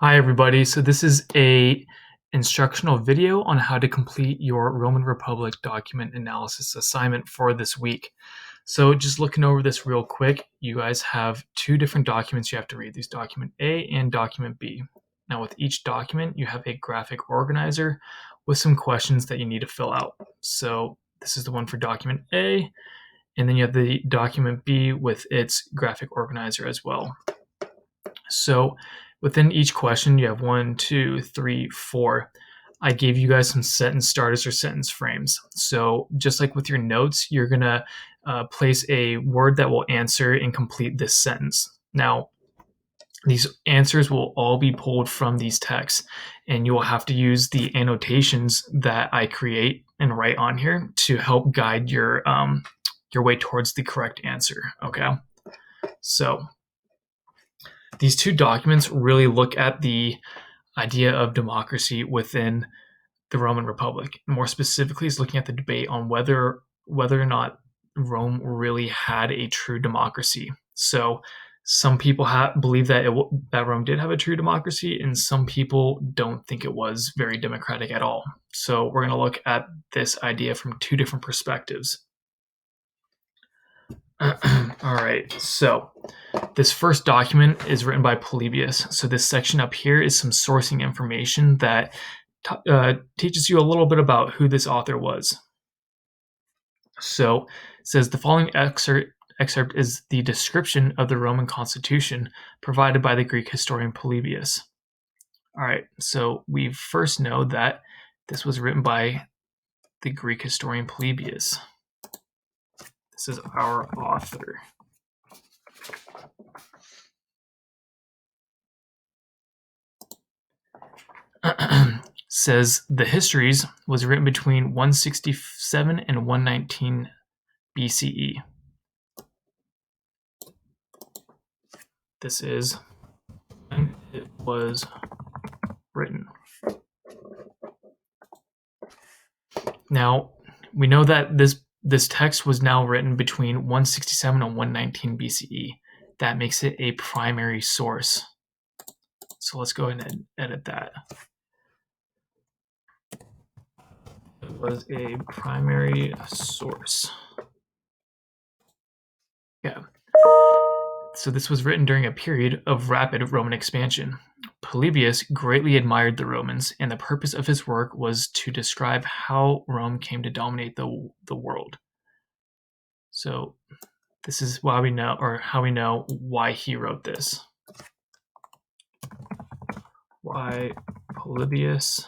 Hi everybody. So this is a instructional video on how to complete your Roman Republic document analysis assignment for this week. So just looking over this real quick, you guys have two different documents you have to read. These document A and document B. Now with each document, you have a graphic organizer with some questions that you need to fill out. So this is the one for document A, and then you have the document B with its graphic organizer as well. So within each question, you have 1, 2, 3, 4. I gave you guys some sentence starters or sentence frames. So just like with your notes, you're going to place a word that will answer and complete this sentence. Now, these answers will all be pulled from these texts, and you will have to use the annotations that I create and write on here to help guide your way towards the correct answer. Okay, so these two documents really look at the idea of democracy within the Roman Republic. More specifically, is looking at the debate on whether or not Rome really had a true democracy. So some people believe that that Rome did have a true democracy, and some people don't think it was very democratic at all. So we're going to look at this idea from two different perspectives. All right, so this first document is written by Polybius. So this section up here is some sourcing information that teaches you a little bit about who this author was. So it says the following excerpt is the description of the Roman constitution provided by the Greek historian Polybius. All right, so we first know that this was written by the Greek historian Polybius. This is our author. Says the Histories was written between 167 and 119 BCE. This is when it was written. Now, we know that this text was now written between 167 and 119 BCE. That makes it a primary source. So let's go ahead and edit that. It was a primary source. Yeah. So this was written during a period of rapid Roman expansion. Polybius greatly admired the Romans, and the purpose of his work was to describe how Rome came to dominate the world. So this is why we know, or how we know why he wrote this. Why Polybius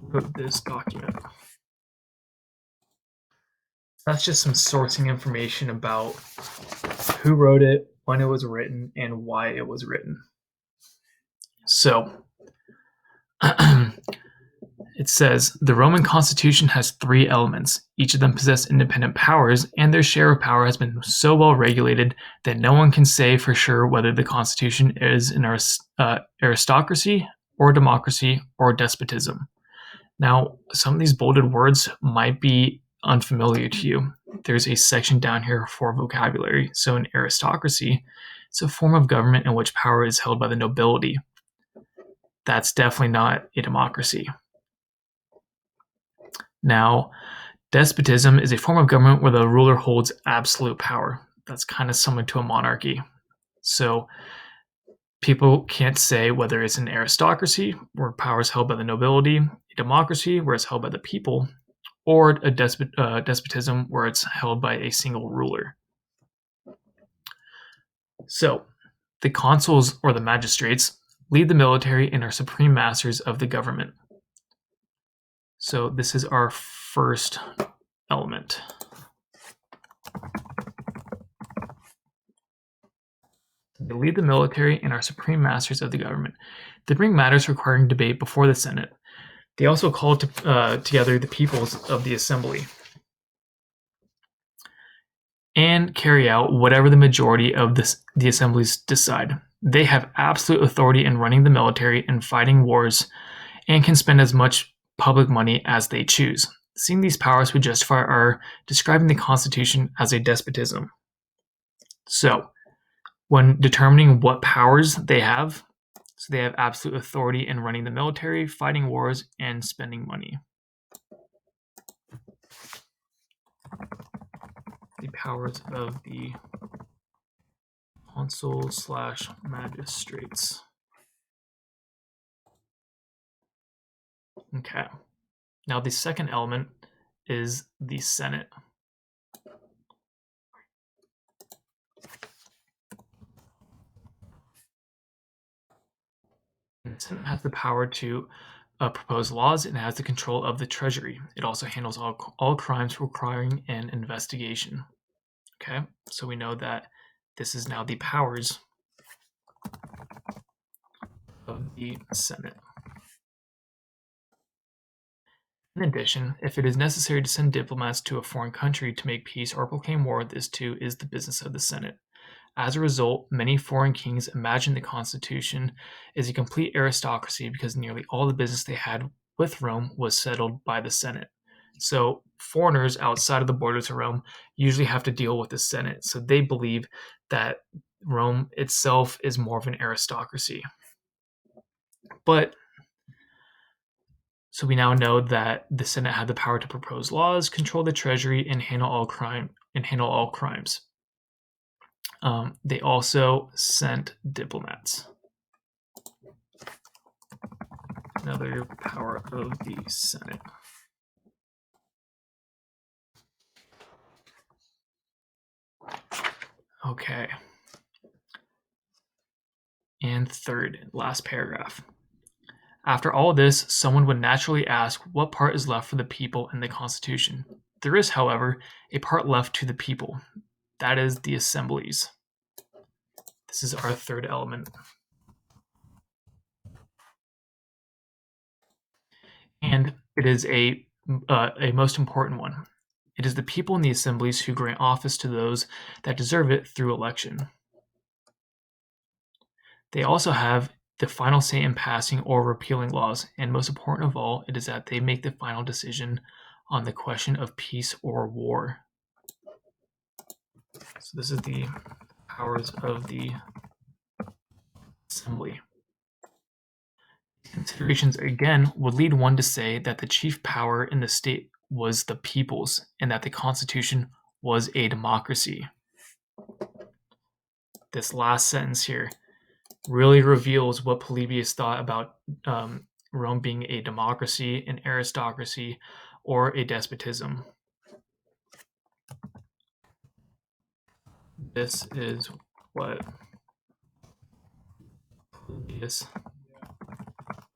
wrote this document. That's just some sourcing information about who wrote it, when it was written, and why it was written. So it says the Roman constitution has 3 elements. Each of them possess independent powers, and their share of power has been so well regulated that no one can say for sure whether the constitution is an aristocracy or democracy or despotism. Now, some of these bolded words might be unfamiliar to you. There's a section down here for vocabulary. So an aristocracy, it's a form of government in which power is held by the nobility. That's definitely not a democracy. Now, despotism is a form of government where the ruler holds absolute power. That's kind of similar to a monarchy. So people can't say whether it's an aristocracy, where power is held by the nobility, a democracy, where it's held by the people, or a despotism, where it's held by a single ruler. So the consuls, or the magistrates, lead the military and are supreme masters of the government. So this is our first element. They lead the military and are supreme masters of the government. They bring matters requiring debate before the Senate. They also call together the peoples of the assembly and carry out whatever the majority of the assemblies decide. They have absolute authority in running the military and fighting wars, and can spend as much public money as they choose. Seeing these powers would justify our describing the Constitution as a despotism. So, When determining what powers they have, so they have absolute authority in running the military, fighting wars, and spending money. The powers of the consul/magistrates. Okay. Now the second element is the Senate. And the Senate has the power to propose laws and has the control of the Treasury. It also handles all crimes requiring an investigation. Okay, so we know that this is now the powers of the Senate. In addition, if it is necessary to send diplomats to a foreign country to make peace or proclaim war, this too is the business of the Senate. As a result, many foreign kings imagine the Constitution is a complete aristocracy because nearly all the business they had with Rome was settled by the Senate. So foreigners outside of the borders of Rome usually have to deal with the Senate. So they believe that Rome itself is more of an aristocracy. But so we now know that the Senate had the power to propose laws, control the treasury, and handle all crimes. They also sent diplomats. Another power of the Senate. Okay. And third, last paragraph. After all this, someone would naturally ask what part is left for the people in the Constitution. There is, however, a part left to the people. That is the assemblies. This is our third element. And it is a most important one. It is the people in the assemblies who grant office to those that deserve it through election. They also have the final say in passing or repealing laws, and most important of all, it is that they make the final decision on the question of peace or war. So this is the powers of the assembly. Considerations again would lead one to say that the chief power in the state was the people's and that the Constitution was a democracy. This last sentence here really reveals what Polybius thought about Rome being a democracy, an aristocracy, or a despotism. This is what Polybius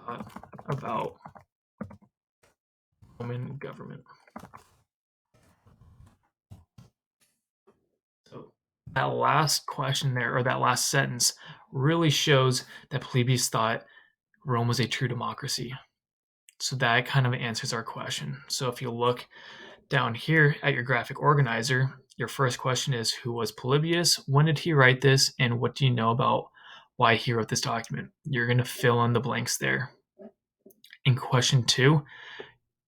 thought about Roman government. So that last question there, or that last sentence, really shows that Polybius thought Rome was a true democracy. So that kind of answers our question. So if you look down here at your graphic organizer, your first question is, who was Polybius? When did he write this? And what do you know about why he wrote this document? You're going to fill in the blanks there. In question 2,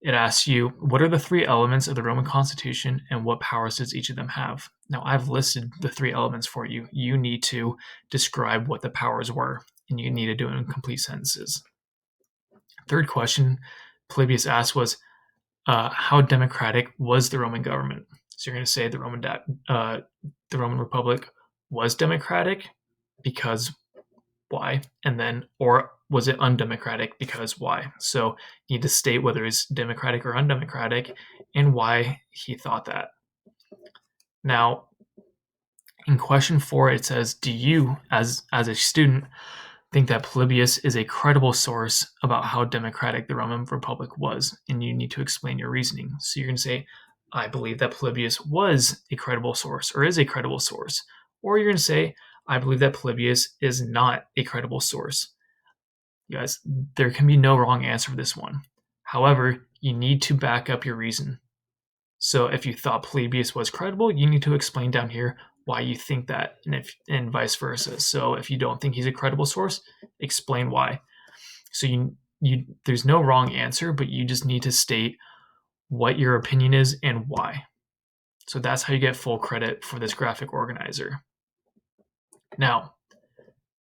it asks you, what are the 3 elements of the Roman Constitution and what powers does each of them have? Now, I've listed the 3 elements for you. You need to describe what the powers were, and you need to do it in complete sentences. Third question Polybius asked was, how democratic was the Roman government? So you're going to say the Roman Republic was democratic because why? And then, or was it undemocratic because why? So you need to state whether it's democratic or undemocratic and why he thought that. Now, in question 4, it says, do you, as a student, think that Polybius is a credible source about how democratic the Roman Republic was? And you need to explain your reasoning. So you're going to say, I believe that Polybius was a credible source or is a credible source. Or you're going to say, I believe that Polybius is not a credible source. You guys, there can be no wrong answer for this one. However, you need to back up your reason. So if you thought Polybius was credible, you need to explain down here why you think that, and vice versa. So if you don't think he's a credible source, explain why. So there's no wrong answer, but you just need to state what your opinion is and why. So that's how you get full credit for this graphic organizer. Now,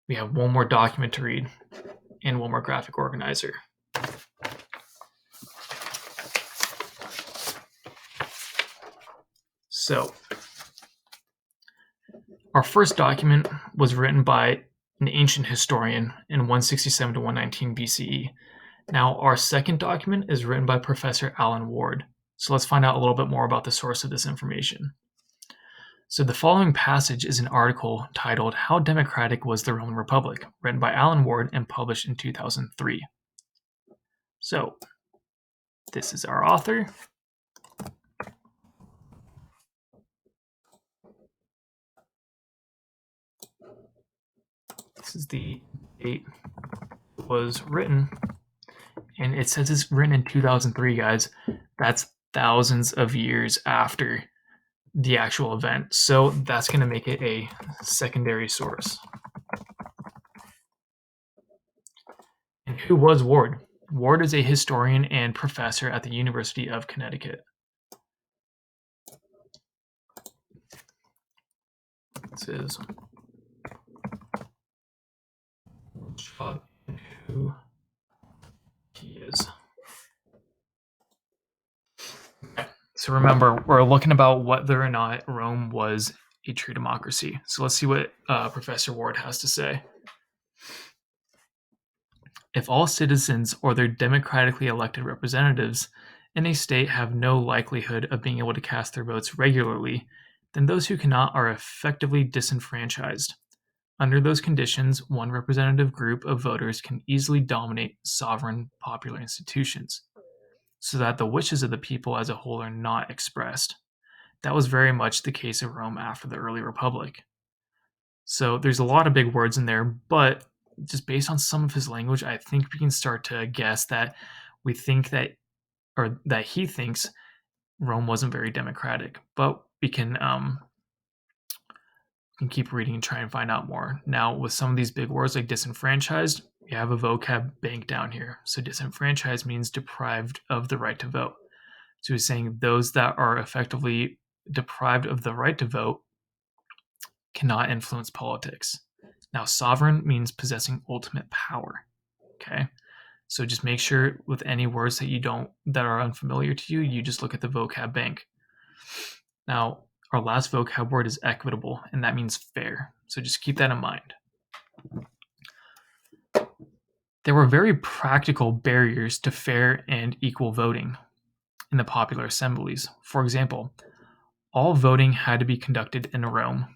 we have one more document to read and one more graphic organizer. So, our first document was written by an ancient historian in 167 to 119 BCE. Now, our second document is written by Professor Alan Ward. So let's find out a little bit more about the source of this information. So the following passage is an article titled How Democratic Was the Roman Republic, written by Alan Ward and published in 2003. So this is our author. This is the date it was written, and it says it's written in 2003, guys. That's thousands of years after the actual event. So that's going to make it a secondary source. And who was Ward? Ward is a historian and professor at the University of Connecticut. This is who he is. So remember, we're looking about whether or not Rome was a true democracy. So let's see what Professor Ward has to say. If all citizens or their democratically elected representatives in a state have no likelihood of being able to cast their votes regularly, then those who cannot are effectively disenfranchised. Under those conditions, one representative group of voters can easily dominate sovereign popular institutions, so that the wishes of the people as a whole are not expressed. That was very much the case of Rome after the early Republic. So there's a lot of big words in there, but just based on some of his language, I think we can start to guess that we think that, or that he thinks Rome wasn't very democratic. But we can keep reading and try and find out more. Now, with some of these big words like disenfranchised, we have a vocab bank down here. So disenfranchised means deprived of the right to vote. So he's saying those that are effectively deprived of the right to vote cannot influence politics. Now, sovereign means possessing ultimate power. Okay. So just make sure with any words that are unfamiliar to you, you just look at the vocab bank. Now, our last vocab word is equitable, and that means fair. So just keep that in mind. There were very practical barriers to fair and equal voting in the popular assemblies. For example, all voting had to be conducted in Rome.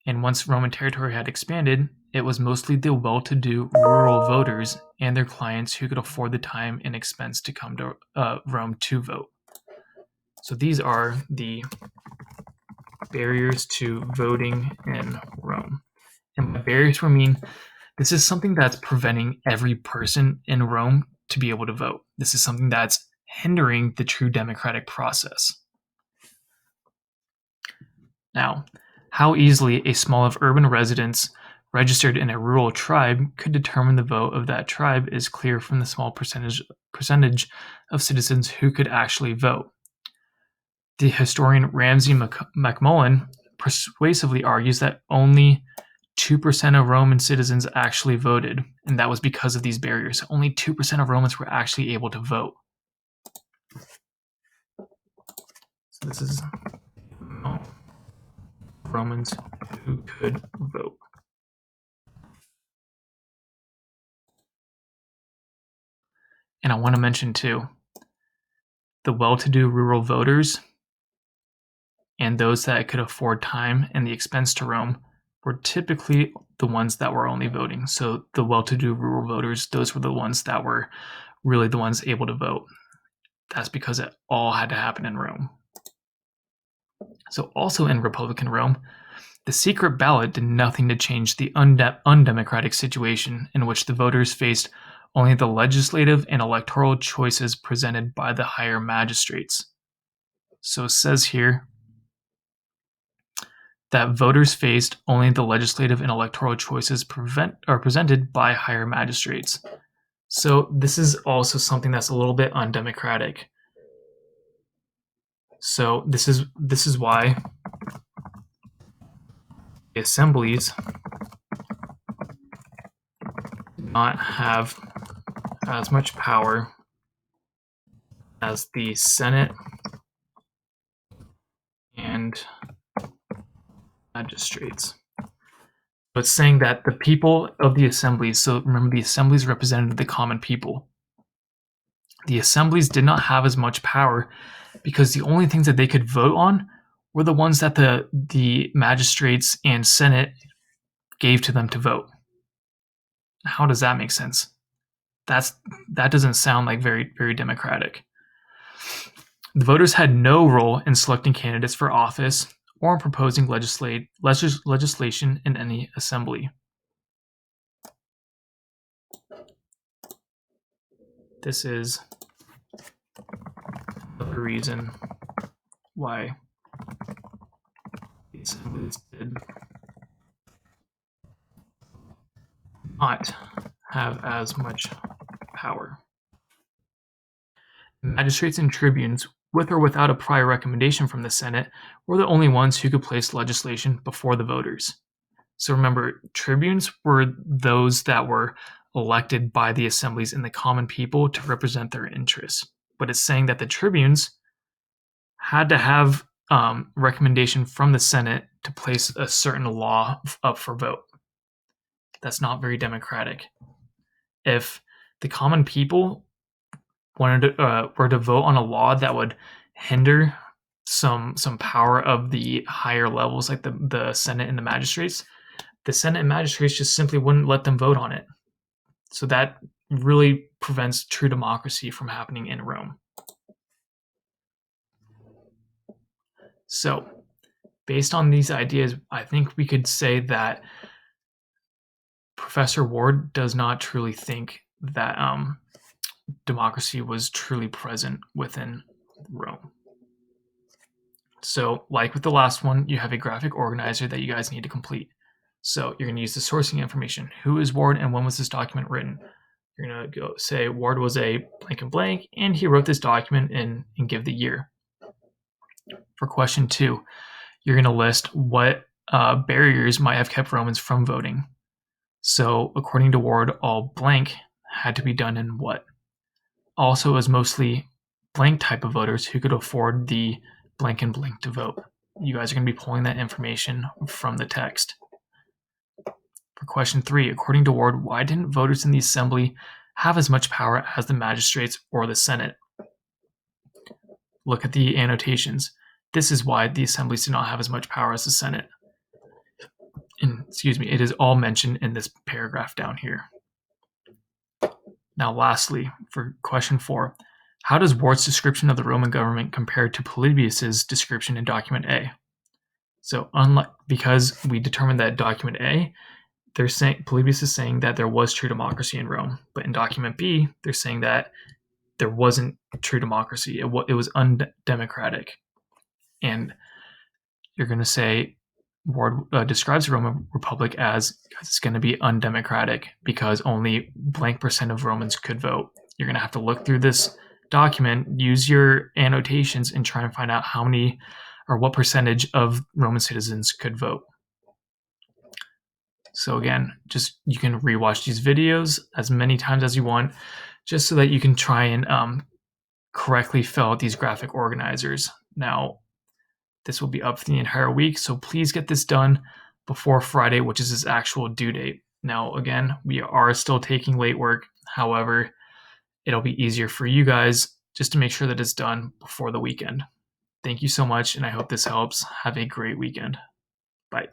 And once Roman territory had expanded, it was mostly the well-to-do rural voters and their clients who could afford the time and expense to come to Rome to vote. So these are the barriers to voting in Rome. And by barriers, we mean this is something that's preventing every person in Rome to be able to vote. This is something that's hindering the true democratic process. Now, how easily a small of urban residents registered in a rural tribe could determine the vote of that tribe is clear from the small percentage of citizens who could actually vote. The historian Ramsay MacMullen persuasively argues that only 2% of Roman citizens actually voted, and that was because of these barriers. Only 2% of Romans were actually able to vote. So this is Romans who could vote. And I want to mention too, the well-to-do rural voters and those that could afford time and the expense to Rome were typically the ones that were only voting. So the well-to-do rural voters, those were the ones that were really the ones able to vote. That's because it all had to happen in Rome. So also in Republican Rome, the secret ballot did nothing to change the undemocratic situation in which the voters faced only the legislative and electoral choices presented by the higher magistrates. So it says here that voters faced only the legislative and electoral choices presented by higher magistrates. So this is also something that's a little bit undemocratic. So this is why the assemblies did not have as much power as the Senate and magistrates. So it's saying that the people of the assemblies, so remember the assemblies represented the common people. The assemblies did not have as much power because the only things that they could vote on were the ones that the magistrates and Senate gave to them to vote. How does that make sense? That doesn't sound like very democratic. The voters had no role in selecting candidates for office or in proposing legislation in any assembly. This is the reason why the assemblies did not have as much power. Magistrates and tribunes, with or without a prior recommendation from the Senate, were the only ones who could place legislation before the voters. So remember, tribunes were those that were elected by the assemblies and the common people to represent their interests. But it's saying that the tribunes had to have recommendation from the Senate to place a certain law up for vote. That's not very democratic. If the common people were to vote on a law that would hinder some power of the higher levels, like the Senate and the magistrates, the Senate and magistrates just simply wouldn't let them vote on it. So that really prevents true democracy from happening in Rome. So, based on these ideas, I think we could say that Professor Ward does not truly think that democracy was truly present within Rome. So, like with the last one, you have a graphic organizer that you guys need to complete. So, you're going to use the sourcing information. Who is Ward and when was this document written? You're going to go say Ward was a blank and blank, and he wrote this document and give the year. For question 2, you're going to list what barriers might have kept Romans from voting. So, according to Ward, all blank had to be done in what? Also, it was mostly blank type of voters who could afford the blank and blank to vote. You guys are going to be pulling that information from the text. For question 3, according to Ward, why didn't voters in the assembly have as much power as the magistrates or the Senate? Look at the annotations. This is why the assemblies do not have as much power as the Senate. And, it is all mentioned in this paragraph down here. Now, lastly, for question 4, how does Ward's description of the Roman government compare to Polybius's description in document A? So, because we determined that document A, they're saying Polybius is saying that there was true democracy in Rome, but in document B, they're saying that there wasn't true democracy. It was undemocratic, and you're going to say Ward describes the Roman Republic as it's going to be undemocratic because only blank percent of Romans could vote. You're going to have to look through this document, use your annotations, and try and find out how many or what percentage of Roman citizens could vote. So again, just you can rewatch these videos as many times as you want, just so that you can try and correctly fill out these graphic organizers. Now, this will be up for the entire week, so please get this done before Friday, which is its actual due date. Now, again, we are still taking late work. However, it'll be easier for you guys just to make sure that it's done before the weekend. Thank you so much, and I hope this helps. Have a great weekend. Bye.